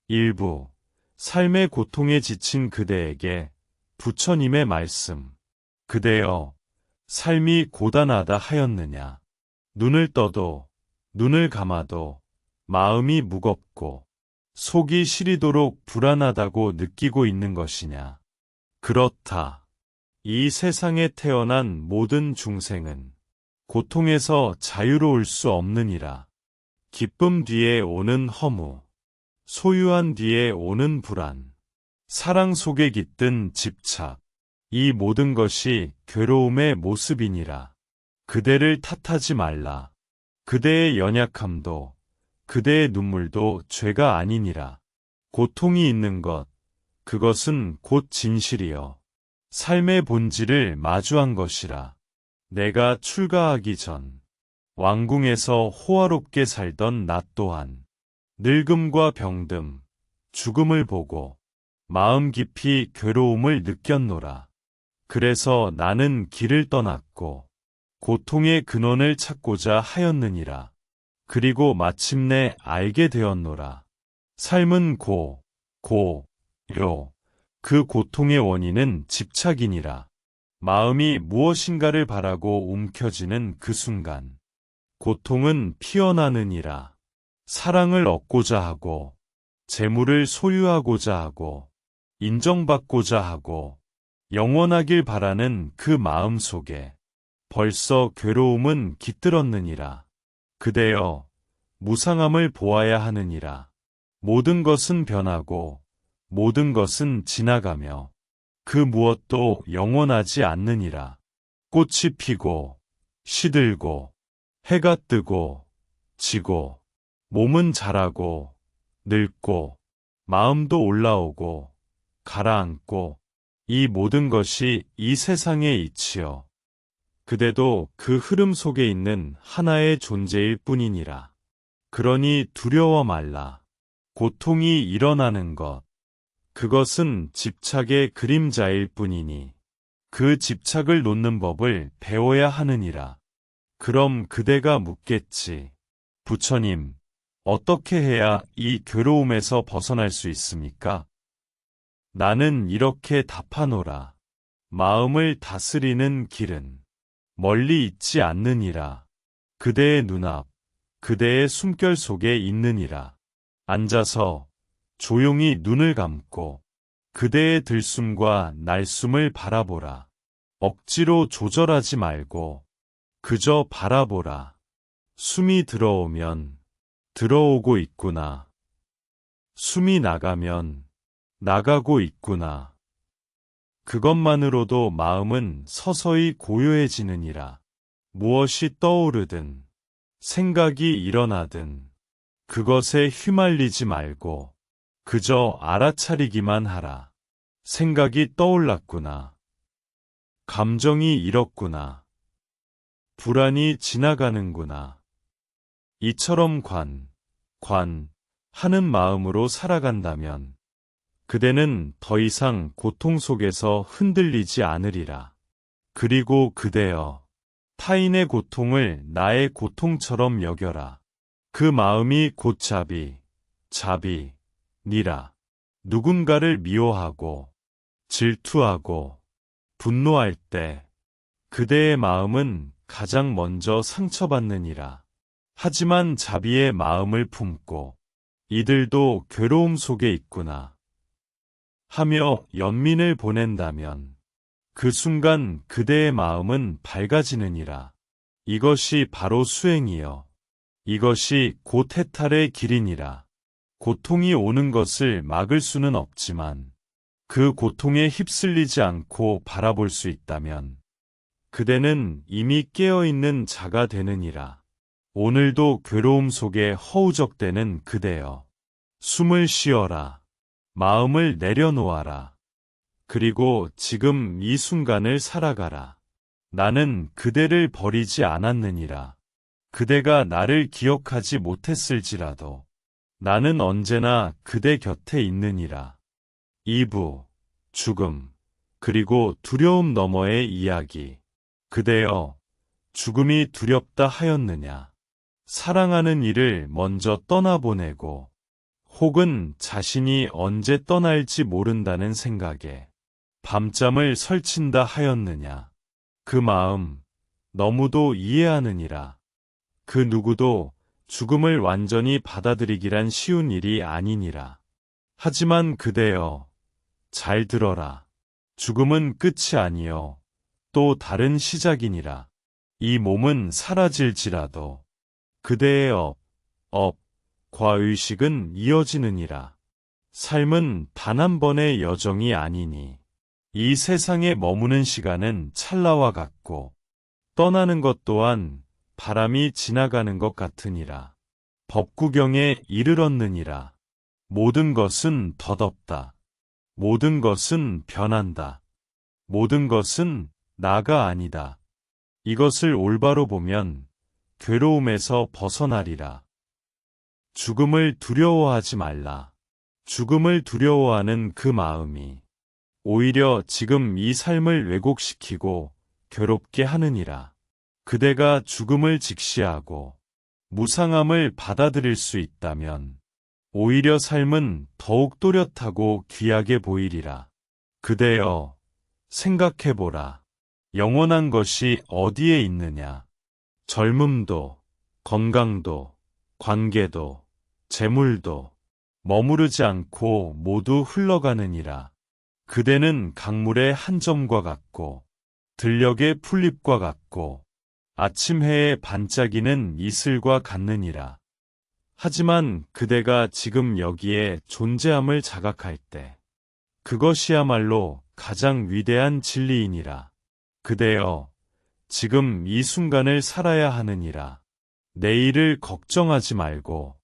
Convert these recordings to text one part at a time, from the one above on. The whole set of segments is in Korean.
일부 삶의 고통에 지친 그대에게 부처님의 말씀. 그대여, 삶이 고단하다 하였느냐. 눈을 떠도, 눈을 감아도 마음이 무겁고 속이 시리도록 불안하다고 느끼고 있는 것이냐. 그렇다. 이 세상에 태어난 모든 중생은 고통에서 자유로울 수 없느니라. 기쁨 뒤에 오는 허무, 소유한 뒤에 오는 불안, 사랑 속에 깃든 집착, 이 모든 것이 괴로움의 모습이니라. 그대를 탓하지 말라. 그대의 연약함도, 그대의 눈물도 죄가 아니니라. 고통이 있는 것, 그것은 곧 진실이여. 삶의 본질을 마주한 것이라. 내가 출가하기 전, 왕궁에서 호화롭게 살던 나 또한, 늙음과 병듦, 죽음을 보고, 마음 깊이 괴로움을 느꼈노라. 그래서 나는 길을 떠났고, 고통의 근원을 찾고자 하였느니라. 그리고 마침내 알게 되었노라. 삶은 요. 그 고통의 원인은 집착이니라. 마음이 무엇인가를 바라고 움켜쥐는 그 순간, 고통은 피어나느니라. 사랑을 얻고자 하고, 재물을 소유하고자 하고, 인정받고자 하고, 영원하길 바라는 그 마음 속에 벌써 괴로움은 깃들었느니라. 그대여, 무상함을 보아야 하느니라. 모든 것은 변하고, 모든 것은 지나가며, 그 무엇도 영원하지 않느니라. 꽃이 피고, 시들고, 해가 뜨고, 지고, 몸은 자라고, 늙고, 마음도 올라오고, 가라앉고, 이 모든 것이 이 세상의 이치여. 그대도 그 흐름 속에 있는 하나의 존재일 뿐이니라. 그러니 두려워 말라. 고통이 일어나는 것, 그것은 집착의 그림자일 뿐이니 그 집착을 놓는 법을 배워야 하느니라. 그럼 그대가 묻겠지. 부처님, 어떻게 해야 이 괴로움에서 벗어날 수 있습니까? 나는 이렇게 답하노라. 마음을 다스리는 길은 멀리 있지 않느니라. 그대의 눈앞, 그대의 숨결 속에 있느니라. 앉아서 조용히 눈을 감고 그대의 들숨과 날숨을 바라보라. 억지로 조절하지 말고 그저 바라보라. 숨이 들어오면 들어오고 있구나. 숨이 나가면 나가고 있구나. 그것만으로도 마음은 서서히 고요해지느니라. 무엇이 떠오르든 생각이 일어나든 그것에 휘말리지 말고 그저 알아차리기만 하라. 생각이 떠올랐구나. 감정이 일었구나. 불안이 지나가는구나. 이처럼 하는 마음으로 살아간다면 그대는 더 이상 고통 속에서 흔들리지 않으리라. 그리고 그대여, 타인의 고통을 나의 고통처럼 여겨라. 그 마음이 곧 니라. 누군가를 미워하고 질투하고 분노할 때 그대의 마음은 가장 먼저 상처받느니라. 하지만 자비의 마음을 품고 이들도 괴로움 속에 있구나 하며 연민을 보낸다면 그 순간 그대의 마음은 밝아지느니라. 이것이 바로 수행이여. 이것이 곧 해탈의 길이니라. 고통이 오는 것을 막을 수는 없지만 그 고통에 휩쓸리지 않고 바라볼 수 있다면 그대는 이미 깨어있는 자가 되느니라. 오늘도 괴로움 속에 허우적대는 그대여. 숨을 쉬어라. 마음을 내려놓아라. 그리고 지금 이 순간을 살아가라. 나는 그대를 버리지 않았느니라. 그대가 나를 기억하지 못했을지라도 나는 언제나 그대 곁에 있느니라. 2부, 죽음, 그리고 두려움 너머의 이야기. 그대여, 죽음이 두렵다 하였느냐? 사랑하는 이를 먼저 떠나보내고 혹은 자신이 언제 떠날지 모른다는 생각에 밤잠을 설친다 하였느냐. 그 마음 너무도 이해하느니라. 그 누구도 죽음을 완전히 받아들이기란 쉬운 일이 아니니라. 하지만 그대여, 잘 들어라. 죽음은 끝이 아니요 또 다른 시작이니라. 이 몸은 사라질지라도 그대의 과의식은 이어지느니라. 삶은 단 한 번의 여정이 아니니 이 세상에 머무는 시간은 찰나와 같고 떠나는 것 또한 바람이 지나가는 것 같으니라. 법구경에 이르렀느니라. 모든 것은 덧없다. 모든 것은 변한다. 모든 것은 나가 아니다. 이것을 올바로 보면 괴로움에서 벗어나리라. 죽음을 두려워하지 말라. 죽음을 두려워하는 그 마음이 오히려 지금 이 삶을 왜곡시키고 괴롭게 하느니라. 그대가 죽음을 직시하고 무상함을 받아들일 수 있다면 오히려 삶은 더욱 또렷하고 귀하게 보이리라. 그대여, 생각해보라. 영원한 것이 어디에 있느냐? 젊음도, 건강도, 관계도, 재물도 머무르지 않고 모두 흘러가느니라. 그대는 강물의 한 점과 같고 들녘의 풀잎과 같고 아침 해의 반짝이는 이슬과 같느니라. 하지만 그대가 지금 여기에 존재함을 자각할 때 그것이야말로 가장 위대한 진리이니라. 그대여, 지금 이 순간을 살아야 하느니라. 내일을 걱정하지 말고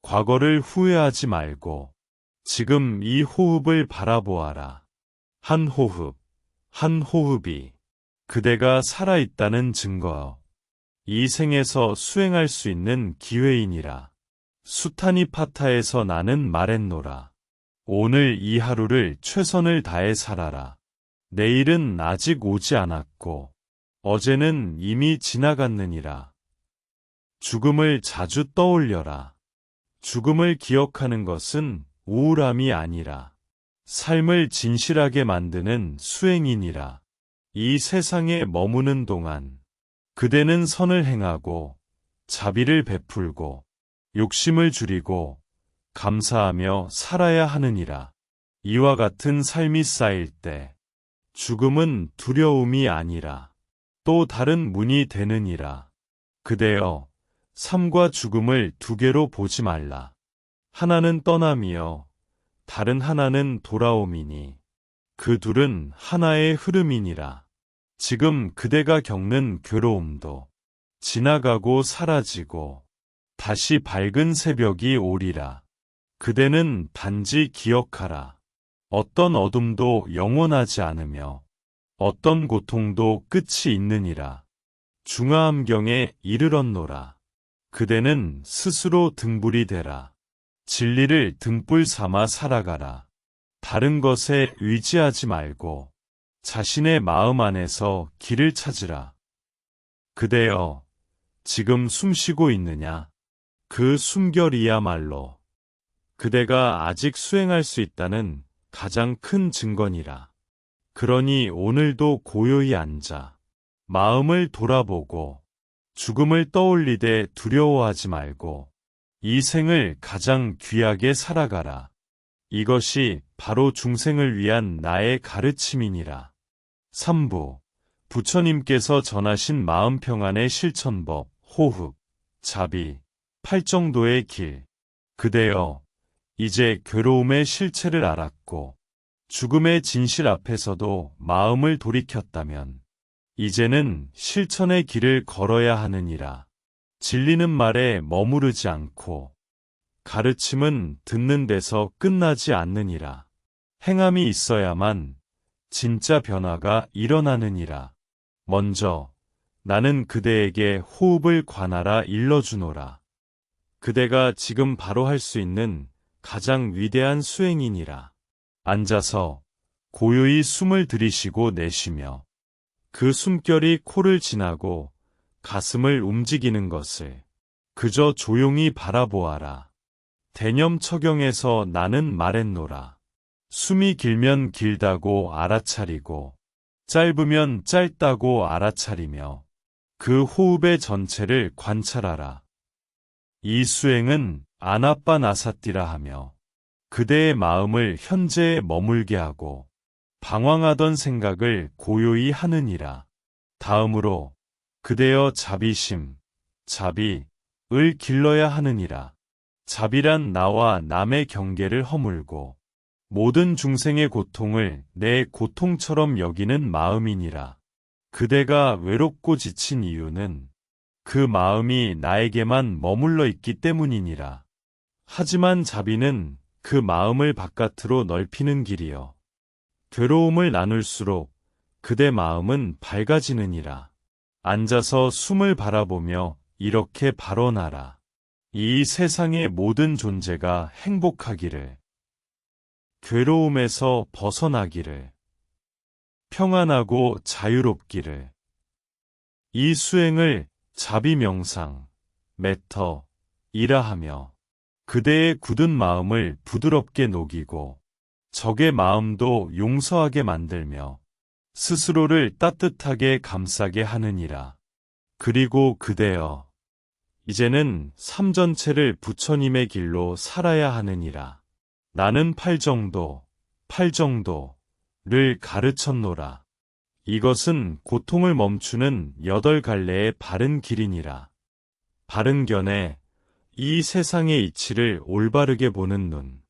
과거를 후회하지 말고 지금 이 호흡을 바라보아라. 한 호흡, 한 호흡이 그대가 살아있다는 증거, 이 생에서 수행할 수 있는 기회이니라. 수타니파타에서 나는 말했노라. 오늘 이 하루를 최선을 다해 살아라. 내일은 아직 오지 않았고 어제는 이미 지나갔느니라. 죽음을 자주 떠올려라. 죽음을 기억하는 것은 우울함이 아니라 삶을 진실하게 만드는 수행이니라. 이 세상에 머무는 동안 그대는 선을 행하고 자비를 베풀고 욕심을 줄이고 감사하며 살아야 하느니라. 이와 같은 삶이 쌓일 때 죽음은 두려움이 아니라 또 다른 문이 되느니라. 그대여, 삶과 죽음을 두 개로 보지 말라. 하나는 떠남이요 다른 하나는 돌아옴이니 그 둘은 하나의 흐름이니라. 지금 그대가 겪는 괴로움도 지나가고 사라지고 다시 밝은 새벽이 오리라. 그대는 단지 기억하라. 어떤 어둠도 영원하지 않으며 어떤 고통도 끝이 있느니라. 중화암경에 이르렀노라. 그대는 스스로 등불이 되라. 진리를 등불 삼아 살아가라. 다른 것에 의지하지 말고 자신의 마음 안에서 길을 찾으라. 그대여, 지금 숨쉬고 있느냐? 그 숨결이야말로 그대가 아직 수행할 수 있다는 가장 큰 증거니라. 그러니 오늘도 고요히 앉아 마음을 돌아보고 죽음을 떠올리되 두려워하지 말고 이 생을 가장 귀하게 살아가라. 이것이 바로 중생을 위한 나의 가르침이니라. 3부 부처님께서 전하신 마음평안의 실천법, 호흡, 자비, 팔정도의 길. 그대여, 이제 괴로움의 실체를 알았고 죽음의 진실 앞에서도 마음을 돌이켰다면 이제는 실천의 길을 걸어야 하느니라. 진리는 말에 머무르지 않고 가르침은 듣는 데서 끝나지 않느니라. 행함이 있어야만 진짜 변화가 일어나느니라. 먼저 나는 그대에게 호흡을 관하라 일러주노라. 그대가 지금 바로 할 수 있는 가장 위대한 수행이니라. 앉아서 고요히 숨을 들이쉬고 내쉬며 그 숨결이 코를 지나고 가슴을 움직이는 것을 그저 조용히 바라보아라. 대념처경에서 나는 말했노라. 숨이 길면 길다고 알아차리고 짧으면 짧다고 알아차리며 그 호흡의 전체를 관찰하라. 이 수행은 아나빠나사띠라 하며 그대의 마음을 현재에 머물게 하고 방황하던 생각을 고요히 하느니라. 다음으로 그대여 자비심, 자비을 길러야 하느니라. 자비란 나와 남의 경계를 허물고 모든 중생의 고통을 내 고통처럼 여기는 마음이니라. 그대가 외롭고 지친 이유는 그 마음이 나에게만 머물러 있기 때문이니라. 하지만 자비는 그 마음을 바깥으로 넓히는 길이여. 괴로움을 나눌수록 그대 마음은 밝아지느니라. 앉아서 숨을 바라보며 이렇게 발언하라. 이 세상의 모든 존재가 행복하기를, 괴로움에서 벗어나기를, 평안하고 자유롭기를. 이 수행을 자비명상, 메터이라 하며 그대의 굳은 마음을 부드럽게 녹이고 적의 마음도 용서하게 만들며 스스로를 따뜻하게 감싸게 하느니라. 그리고 그대여, 이제는 삶 전체를 부처님의 길로 살아야 하느니라. 나는 팔정도를 가르쳤노라. 이것은 고통을 멈추는 8갈래의 바른 길이니라. 바른 견해, 이 세상의 이치를 올바르게 보는 눈,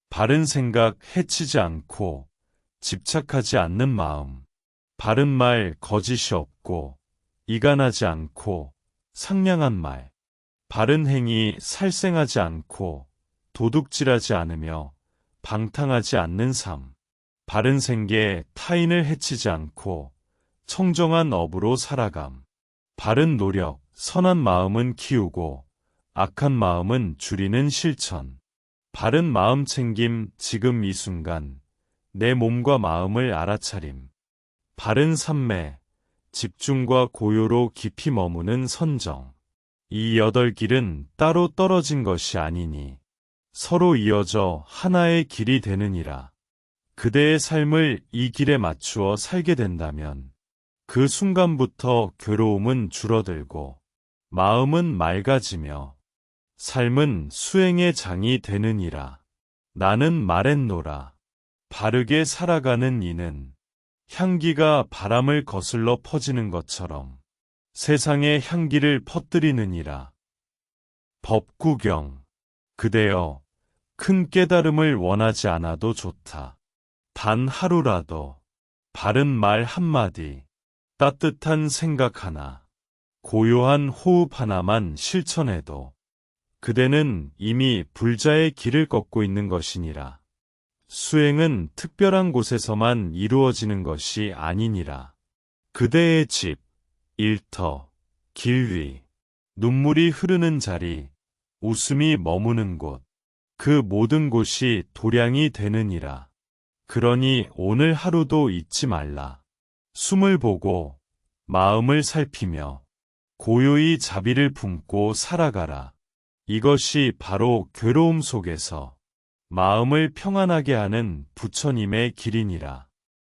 바른 생각 해치지 않고 집착하지 않는 마음, 바른 말 거짓이 없고 이간하지 않고 상냥한 말, 바른 행위 살생하지 않고 도둑질하지 않으며 방탕하지 않는 삶, 바른 생계 타인을 해치지 않고 청정한 업으로 살아감, 바른 노력, 선한 마음은 키우고 악한 마음은 줄이는 실천, 바른 마음 챙김 지금 이 순간 내 몸과 마음을 알아차림, 바른 삼매, 집중과 고요로 깊이 머무는 선정. 이 8길은 따로 떨어진 것이 아니니 서로 이어져 하나의 길이 되느니라. 그대의 삶을 이 길에 맞추어 살게 된다면 그 순간부터 괴로움은 줄어들고 마음은 맑아지며 삶은 수행의 장이 되느니라. 나는 말했노라. 바르게 살아가는 이는 향기가 바람을 거슬러 퍼지는 것처럼 세상에 향기를 퍼뜨리느니라. 법구경. 그대여, 큰 깨달음을 원하지 않아도 좋다. 단 하루라도 바른 말 한마디, 따뜻한 생각 하나, 고요한 호흡 하나만 실천해도 그대는 이미 불자의 길을 걷고 있는 것이니라. 수행은 특별한 곳에서만 이루어지는 것이 아니니라. 그대의 집, 일터, 길 위, 눈물이 흐르는 자리, 웃음이 머무는 곳, 그 모든 곳이 도량이 되느니라. 그러니 오늘 하루도 잊지 말라. 숨을 보고 마음을 살피며 고요히 자비를 품고 살아가라. 이것이 바로 괴로움 속에서 마음을 평안하게 하는 부처님의 길이니라.